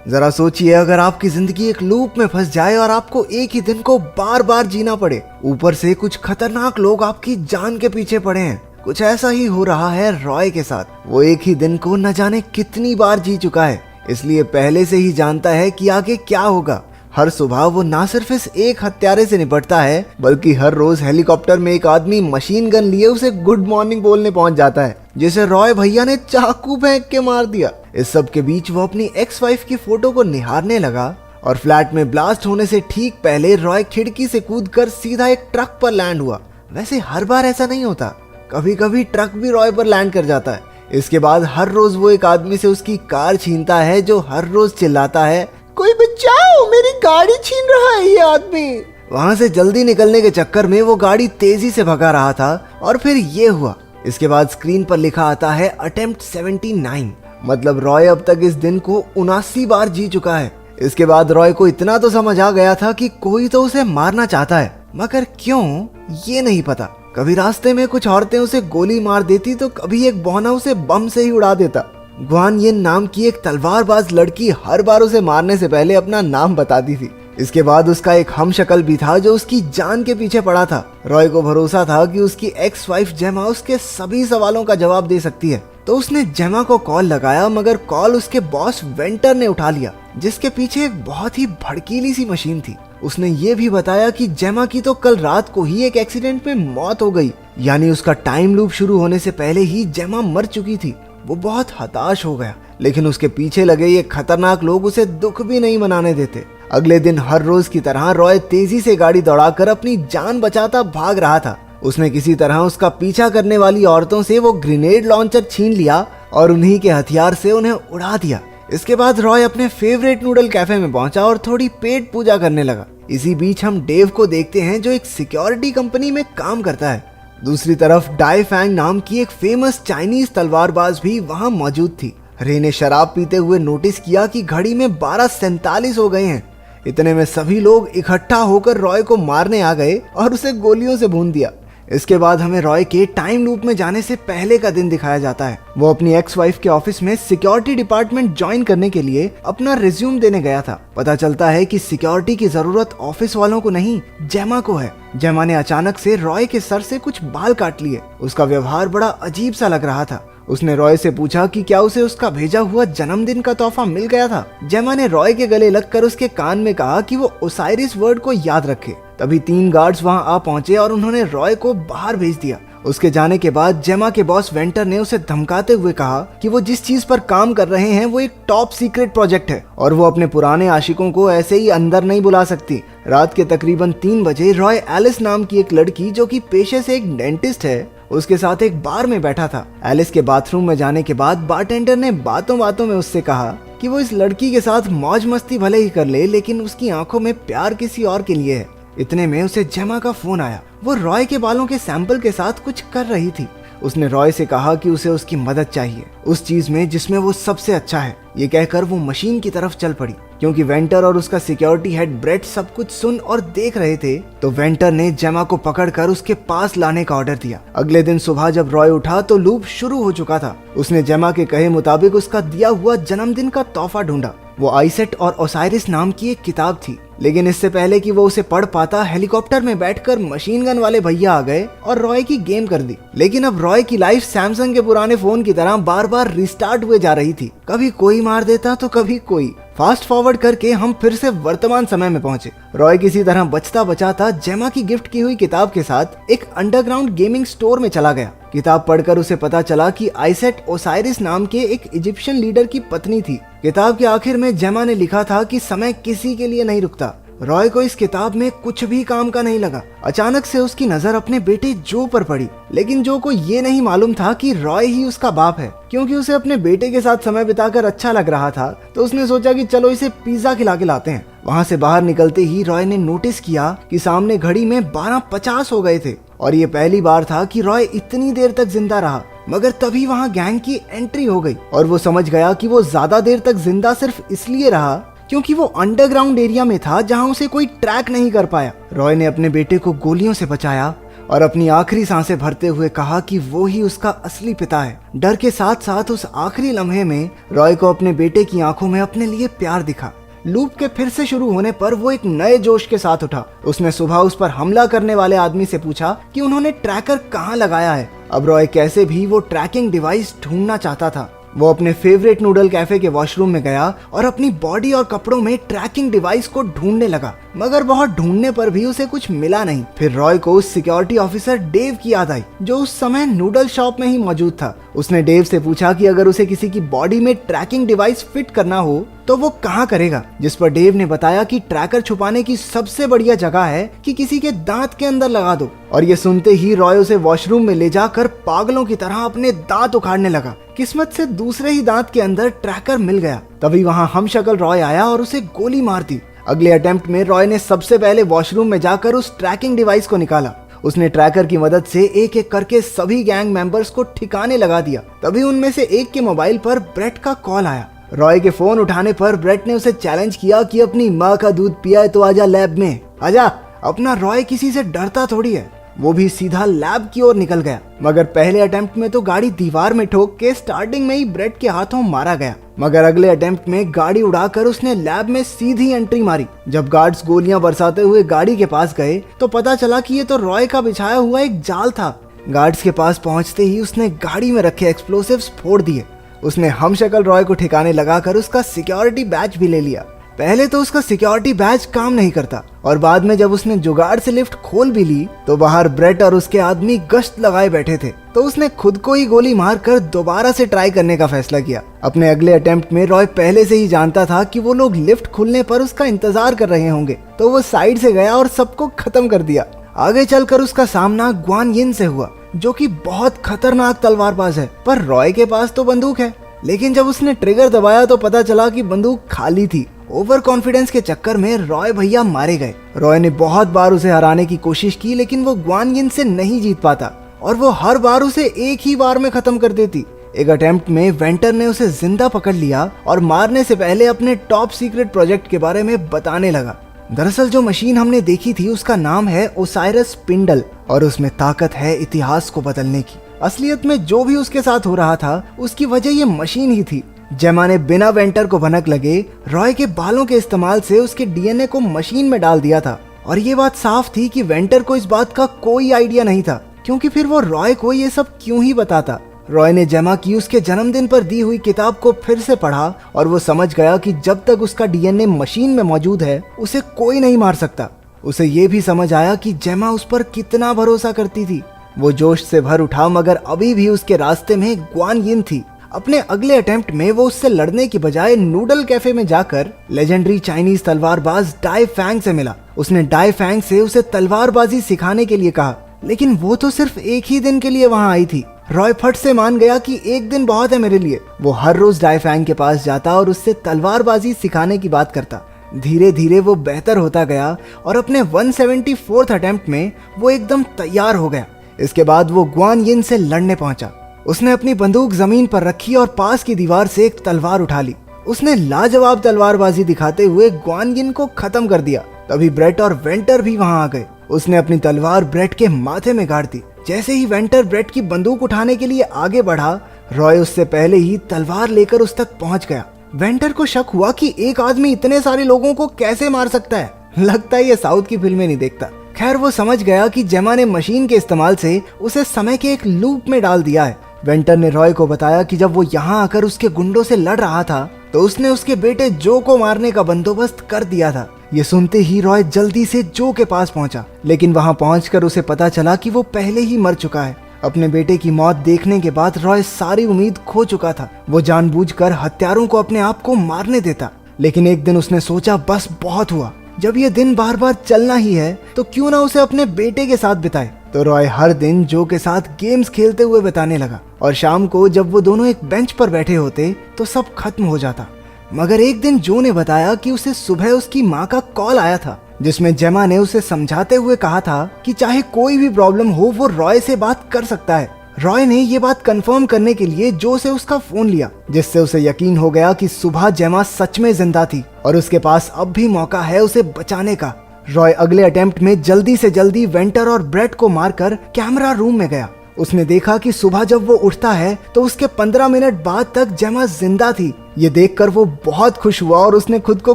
जरा सोचिए, अगर आपकी जिंदगी एक लूप में फंस जाए और आपको एक ही दिन को बार बार जीना पड़े, ऊपर से कुछ खतरनाक लोग आपकी जान के पीछे पड़े हैं। कुछ ऐसा ही हो रहा है रॉय के साथ। वो एक ही दिन को न जाने कितनी बार जी चुका है, इसलिए पहले से ही जानता है कि आगे क्या होगा। हर सुबह वो ना सिर्फ इस एक हत्यारे से निपटता है, बल्कि हर रोज हेलीकॉप्टर में एक आदमी मशीन गन लिए उसे गुड मॉर्निंग बोलने पहुंच जाता है, जिसे रॉय भैया ने चाकू फेंक के मार दिया। इस सब के बीच वो अपनी एक्स वाइफ की फोटो को निहारने लगा और फ्लैट में ब्लास्ट होने से ठीक पहले रॉय खिड़की से कूदकर सीधा एक ट्रक पर लैंड हुआ। वैसे हर बार ऐसा नहीं होता, कभी कभी ट्रक भी रॉय पर लैंड कर जाता है। इसके बाद हर रोज वो एक आदमी से उसकी कार छीनता है, जो हर रोज चिल्लाता है, कोई बचाओ, मेरी गाड़ी छीन रहा है ये आदमी। वहां से जल्दी निकलने के चक्कर में वो गाड़ी तेजी से भगा रहा था और फिर ये हुआ। इसके बाद स्क्रीन पर लिखा आता है अटेम्प्ट 79, मतलब रॉय अब तक इस दिन को 79 बार जी चुका है। इसके बाद रॉय को इतना तो समझ आ गया था कि कोई तो उसे मारना चाहता है, मगर क्यों ये नहीं पता। कभी रास्ते में कुछ औरतें उसे गोली मार देती तो कभी एक बौना उसे बम से ही उड़ा देता। ग्वान येन नाम की एक तलवारबाज लड़की हर बार उसे मारने से पहले अपना नाम बताती थी। इसके बाद उसका एक हमशक्ल भी था जो उसकी जान के पीछे पड़ा था। रॉय को भरोसा था कि उसकी एक्स वाइफ जेमा उसके सभी सवालों का जवाब दे सकती है, तो उसने जेमा को कॉल लगाया, मगर कॉल उसके बॉस वेंटर ने उठा लिया, जिसके पीछे एक बहुत ही भड़कीली सी मशीन थी। उसने ये भी बताया कि जेमा की तो कल रात को ही एक एक्सीडेंट में मौत हो गई, यानी उसका टाइम लूप शुरू होने से पहले ही जेमा मर चुकी थी। वो बहुत हताश हो गया, लेकिन उसके पीछे लगे ये खतरनाक लोग उसे दुख भी नहीं मनाने देते। अगले दिन हर रोज की तरह रॉय तेजी से गाड़ी दौड़ाकर अपनी जान बचाता भाग रहा था। उसने किसी तरह उसका पीछा करने वाली औरतों से वो ग्रेनेड लॉन्चर छीन लिया और उन्हीं के हथियार से उन्हें उड़ा दिया। इसके बाद रॉय अपने फेवरेट नूडल कैफे में पहुंचा और थोड़ी पेट पूजा करने लगा। इसी बीच हम डेव को देखते हैं, जो एक सिक्योरिटी कंपनी में काम करता है। दूसरी तरफ डाई फैंग नाम की एक फेमस चाइनीज तलवारबाज भी वहां मौजूद थी। रे ने शराब पीते हुए नोटिस किया कि घड़ी में 12:47 हो गए हैं। इतने में सभी लोग इकट्ठा होकर रॉय को मारने आ गए और उसे गोलियों से भून दिया। इसके बाद हमें रॉय के टाइम लूप में जाने से पहले का दिन दिखाया जाता है। वो अपनी एक्स वाइफ के ऑफिस में सिक्योरिटी डिपार्टमेंट ज्वाइन करने के लिए अपना रिज्यूम देने गया था। पता चलता है कि सिक्योरिटी की जरूरत ऑफिस वालों को नहीं, जेमा को है। जेमा ने अचानक से रॉय के सर से कुछ बाल काट लिए। उसका व्यवहार बड़ा अजीब सा लग रहा था। उसने रॉय से पूछा कि क्या उसे उसका भेजा हुआ जन्मदिन का तोहफा मिल गया था। जेमा ने रॉय के गले लगकर उसके कान में कहा कि वो ओसाइरिस वर्ड को याद रखे। तभी 3 गार्ड्स वहां आ पहुंचे और उन्होंने रॉय को बाहर भेज दिया। उसके जाने के बाद जेमा के बॉस वेंटर ने उसे धमकाते हुए कहा कि वो जिस चीज पर काम कर रहे हैं वो एक टॉप सीक्रेट प्रोजेक्ट है और वो अपने पुराने आशिकों को ऐसे ही अंदर नहीं बुला सकती। रात के तकरीबन 3 बजे रॉय एलिस नाम की एक लड़की, जो कि पेशे से एक डेंटिस्ट है, उसके साथ एक बार में बैठा था। एलिस के बाथरूम में जाने के बाद बारटेंडर ने बातों बातों में उससे कहा कि वो इस लड़की के साथ मौज मस्ती भले ही कर ले, लेकिन उसकी आंखों में प्यार किसी और के लिए है। इतने में उसे जेमा का फोन आया। वो रॉय के बालों के सैंपल के साथ कुछ कर रही थी। उसने रॉय से कहा कि उसे उसकी मदद चाहिए उस चीज में जिसमें वो सबसे अच्छा है। ये कहकर वो मशीन की तरफ चल पड़ी। क्योंकि वेंटर और उसका सिक्योरिटी हेड ब्रेट सब कुछ सुन और देख रहे थे, तो वेंटर ने जेमा को पकड़कर उसके पास लाने का ऑर्डर दिया। अगले दिन सुबह जब रॉय उठा तो लूप शुरू हो चुका था। उसने जेमा के कहे मुताबिक उसका दिया हुआ जन्मदिन का तोहफा ढूंढा। वो आइसेट और ओसाइरिस नाम की एक किताब थी, लेकिन इससे पहले कि वो उसे पढ़ पाता, हेलीकॉप्टर में बैठकर मशीन गन वाले भैया आ गए और रॉय की गेम कर दी। लेकिन अब रॉय की लाइफ सैमसंग के पुराने फोन की तरह बार बार रिस्टार्ट हुए जा रही थी। कभी कोई मार देता तो कभी कोई। फास्ट फॉरवर्ड करके हम फिर से वर्तमान समय में पहुंचे। रॉय किसी तरह बचता बचाता जेमा की गिफ्ट की हुई किताब के साथ एक अंडरग्राउंड गेमिंग स्टोर में चला गया। किताब पढ़कर उसे पता चला कि आइसेट ओसाइरिस नाम के एक इजिप्शियन लीडर की पत्नी थी। किताब के आखिर में जेमा ने लिखा था कि समय किसी के लिए नहीं रुकता। रॉय को इस किताब में कुछ भी काम का नहीं लगा। अचानक से उसकी नजर अपने बेटे जो पर पड़ी, लेकिन जो को ये नहीं मालूम था कि रॉय ही उसका बाप है। क्योंकि उसे अपने बेटे के साथ समय बिताकर अच्छा लग रहा था, तो उसने सोचा कि चलो इसे पिज्जा खिला के लाते हैं। वहाँ से बाहर निकलते ही रॉय ने नोटिस किया कि सामने घड़ी में 12:50 हो गए थे और ये पहली बार था कि रॉय इतनी देर तक जिंदा रहा। मगर तभी वहाँ गैंग की एंट्री हो गई और वो समझ गया कि वो ज्यादा देर तक जिंदा सिर्फ इसलिए रहा क्योंकि वो अंडरग्राउंड एरिया में था जहाँ उसे कोई ट्रैक नहीं कर पाया। रॉय ने अपने बेटे को गोलियों से बचाया और अपनी आखिरी सांसें भरते हुए कहा कि वो ही उसका असली पिता है। डर के साथ साथ उस आखिरी लम्हे में रॉय को अपने बेटे की आंखों में अपने लिए प्यार दिखा। लूप के फिर से शुरू होने पर वो एक नए जोश के साथ उठा। उसने सुबह उस पर हमला करने वाले आदमी से पूछा कि उन्होंने ट्रैकर कहाँ लगाया है। अब रॉय कैसे भी वो ट्रैकिंग डिवाइस ढूंढना चाहता था। वो अपने फेवरेट नूडल कैफे के वॉशरूम में गया और अपनी बॉडी और कपड़ों में ट्रैकिंग डिवाइस को ढूंढने लगा, मगर बहुत ढूंढने पर भी उसे कुछ मिला नहीं। फिर रॉय को उस सिक्योरिटी ऑफिसर डेव की याद आई जो उस समय नूडल शॉप में ही मौजूद था। उसने डेव से पूछा कि अगर उसे किसी की बॉडी में ट्रैकिंग डिवाइस फिट करना हो तो वो कहाँ करेगा, जिस पर डेव ने बताया कि ट्रैकर छुपाने की सबसे बढ़िया जगह है कि किसी के दांत के अंदर लगा दो। और ये सुनते ही रॉय उसे वॉशरूम में ले जाकर पागलों की तरह अपने दांत उखाड़ने लगा। किस्मत से दूसरे ही दांत के अंदर ट्रैकर मिल गया। तभी वहाँ हमशक्ल रॉय आया और उसे गोली मार दी। अगले अटेम्प्ट में रॉय ने सबसे पहले वॉशरूम में जाकर उस ट्रैकिंग डिवाइस को निकाला। उसने ट्रैकर की मदद से एक एक करके सभी गैंग मेंबर्स को ठिकाने लगा दिया। तभी उनमें से एक के मोबाइल पर ब्रेट का कॉल आया। रॉय के फोन उठाने पर ब्रेट ने उसे चैलेंज किया कि अपनी माँ का दूध पिया है तो आजा लैब में, आजा। अपना रॉय किसी से डरता थोड़ी है। वो भी सीधा लैब की ओर निकल गया, मगर पहले अटेम्प्ट में तो गाड़ी दीवार में ठोक के स्टार्टिंग में ही ब्रेट के हाथों मारा गया। मगर अगले अटेम्प्ट में गाड़ी उड़ाकर उसने लैब में सीधी एंट्री मारी। जब गार्ड्स गोलियां बरसाते हुए गाड़ी के पास गए तो पता चला कि ये तो रॉय का बिछाया हुआ एक जाल था। गार्ड्स के पास पहुंचते ही उसने गाड़ी में रखे एक्सप्लोसिव्स फोड़ दिए। उसने हमशक्ल रॉय को ठिकाने लगाकर उसका सिक्योरिटी बैज भी ले लिया। पहले तो उसका सिक्योरिटी बैज काम नहीं करता और बाद में जब उसने जुगाड़ से लिफ्ट खोल भी ली तो बाहर ब्रेट और उसके आदमी गश्त लगाए बैठे थे। तो उसने खुद को ही गोली मारकर दोबारा से ट्राई करने का फैसला किया। अपने अगले अटेम्प्ट में रॉय पहले से ही जानता था कि वो लोग लिफ्ट खुलने पर उसका इंतजार कर रहे होंगे, तो वो साइड से गया और सबको खत्म कर दिया। आगे चलकर उसका सामना ग्वान यिन से हुआ, जो कि बहुत खतरनाक तलवारबाज है, पर रॉय के पास तो बंदूक है। लेकिन जब उसने ट्रिगर दबाया तो पता चला कि बंदूक खाली थी। ओवर कॉन्फिडेंस के चक्कर में रॉय भैया मारे गए। रॉय ने बहुत बार उसे हराने की कोशिश की, लेकिन वो ग्वान यिन से नहीं जीत पाता और वो हर बार उसे एक ही बार में खत्म कर देती। एक अटेम्प्ट में वेंटर ने उसे जिंदा पकड़ लिया और मारने से पहले अपने टॉप सीक्रेट प्रोजेक्ट के बारे में बताने लगा। दरअसल जो मशीन हमने देखी थी उसका नाम है ओसाइरस स्पिंडल और उसमें ताकत है इतिहास को बदलने की। असलियत में जो भी उसके साथ हो रहा था उसकी वजह ये मशीन ही थी। जेमा ने बिना वेंटर को भनक लगे रॉय के बालों के इस्तेमाल से उसके डीएनए को मशीन में डाल दिया था। और ये बात साफ थी कि वेंटर को इस बात का कोई आइडिया नहीं था, क्योंकि फिर वो रॉय को ये सब क्यों ही बताता। रॉय ने जेमा की उसके जन्मदिन पर दी हुई किताब को फिर से पढ़ा और वो समझ गया कि जब तक उसका डीएनए मशीन में मौजूद है उसे कोई नहीं मार सकता। उसे ये भी समझ आया कि जेमा उस पर कितना भरोसा करती थी। वो जोश से भर उठा, मगर अभी भी उसके रास्ते में ग्वान यिन थी। अपने अगले अटेम्प्ट में वो उससे लड़ने की बजाय नूडल कैफे में जाकर लेजेंडरी चाइनीज तलवारबाज डाई फैंग से मिला। उसने डाई फैंग से उसे तलवारबाजी सिखाने के लिए कहा, लेकिन वो तो सिर्फ एक ही दिन के लिए वहाँ आई थी। रॉय फट से मान गया कि एक दिन बहुत है मेरे लिए। वो हर रोज डाई फैंग के पास जाता और उससे तलवारबाजी सिखाने की बात करता। धीरे धीरे वो बेहतर होता गया और अपने 174th अटेम्प्ट में वो एकदम तैयार हो गया। इसके बाद वो ग्वान यिन से लड़ने पहुंचा। उसने अपनी बंदूक जमीन पर रखी और पास की दीवार से एक तलवार उठा ली। उसने लाजवाब तलवारबाजी दिखाते हुए ग्वान यिन को खत्म कर दिया। तभी ब्रेट और वेंटर भी वहां आ गए। उसने अपनी तलवार ब्रेट के माथे में गाड़ दी। जैसे ही वेंटर ब्रेट की बंदूक उठाने के लिए आगे बढ़ा, रॉय उससे पहले ही तलवार लेकर उस तक पहुंच गया। वेंटर को शक हुआ कि एक आदमी इतने सारे लोगों को कैसे मार सकता है। लगता है ये साउथ की फिल्में नहीं देखता। खैर वो समझ गया कि जेमा ने मशीन के इस्तेमाल से उसे समय के एक लूप में डाल दिया है। वेंटर ने रॉय को बताया कि जब वो यहाँ आकर उसके गुंडों से लड़ रहा था तो उसने उसके बेटे जो को मारने का बंदोबस्त कर दिया था। ये सुनते ही रॉय जल्दी से जो के पास पहुंचा, लेकिन वहां पहुंचकर उसे पता चला कि वो पहले ही मर चुका है। अपने बेटे की मौत देखने के बाद रॉय सारी उम्मीद खो चुका था। वो जानबूझकर हत्यारों को अपने आप को मारने देता, लेकिन एक दिन उसने सोचा बस बहुत हुआ। जब ये दिन बार बार चलना ही है तो क्यों ना उसे अपने बेटे के साथ बिताए। तो रॉय हर दिन जो के साथ गेम्स खेलते हुए बिताने लगा और शाम को जब वो दोनों एक बेंच पर बैठे होते तो सब खत्म हो जाता। मगर एक दिन जो ने बताया कि उसे सुबह उसकी माँ का कॉल आया था, जिसमें जेमा ने उसे समझाते हुए कहा था कि चाहे कोई भी प्रॉब्लम हो वो रॉय से बात कर सकता है। रॉय ने ये बात कंफर्म करने के लिए जो से उसका फोन लिया, जिससे उसे यकीन हो गया कि सुबह जेमा सच में जिंदा थी और उसके पास अब भी मौका है उसे बचाने का। रॉय अगले अटेम्प्ट में जल्दी से जल्दी वेंटर और ब्रेट को मारकर कैमरा रूम में गया। उसने देखा कि सुबह जब वो उठता है तो उसके 15 मिनट बाद तक जेमा जिंदा थी। ये देखकर वो बहुत खुश हुआ और उसने खुद को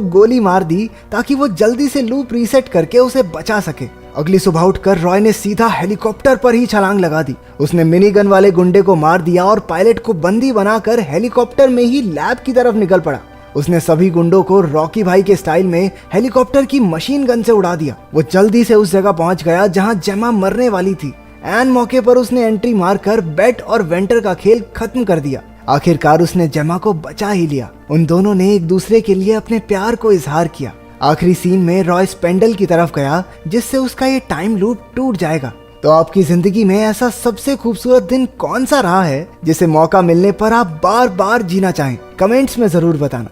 गोली मार दी ताकि वो जल्दी से लूप रीसेट करके उसे बचा सके। अगली सुबह उठकर रॉय ने सीधा हेलीकॉप्टर पर ही छलांग लगा दी। उसने मिनी गन वाले गुंडे को मार दिया और पायलट को बंदी बनाकर हेलीकॉप्टर में ही लैब की तरफ निकल पड़ा। उसने सभी गुंडों को रॉकी भाई के स्टाइल में हेलीकॉप्टर की मशीन गन से उड़ा दिया। वो जल्दी से उस जगह पहुंच गया जहां जेमा मरने वाली थी। एन मौके पर उसने एंट्री मारकर बेट और वेंटर का खेल खत्म कर दिया। आखिरकार उसने जेमा को बचा ही लिया। उन दोनों ने एक दूसरे के लिए अपने प्यार को इजहार किया। आखिरी सीन में रॉय स्पेंडल की तरफ गया जिससे उसका ये टाइम लूप टूट जाएगा। तो आपकी जिंदगी में ऐसा सबसे खूबसूरत दिन कौन सा रहा है जिसे मौका मिलने पर आप बार बार जीना चाहें? कमेंट्स में जरूर बताना।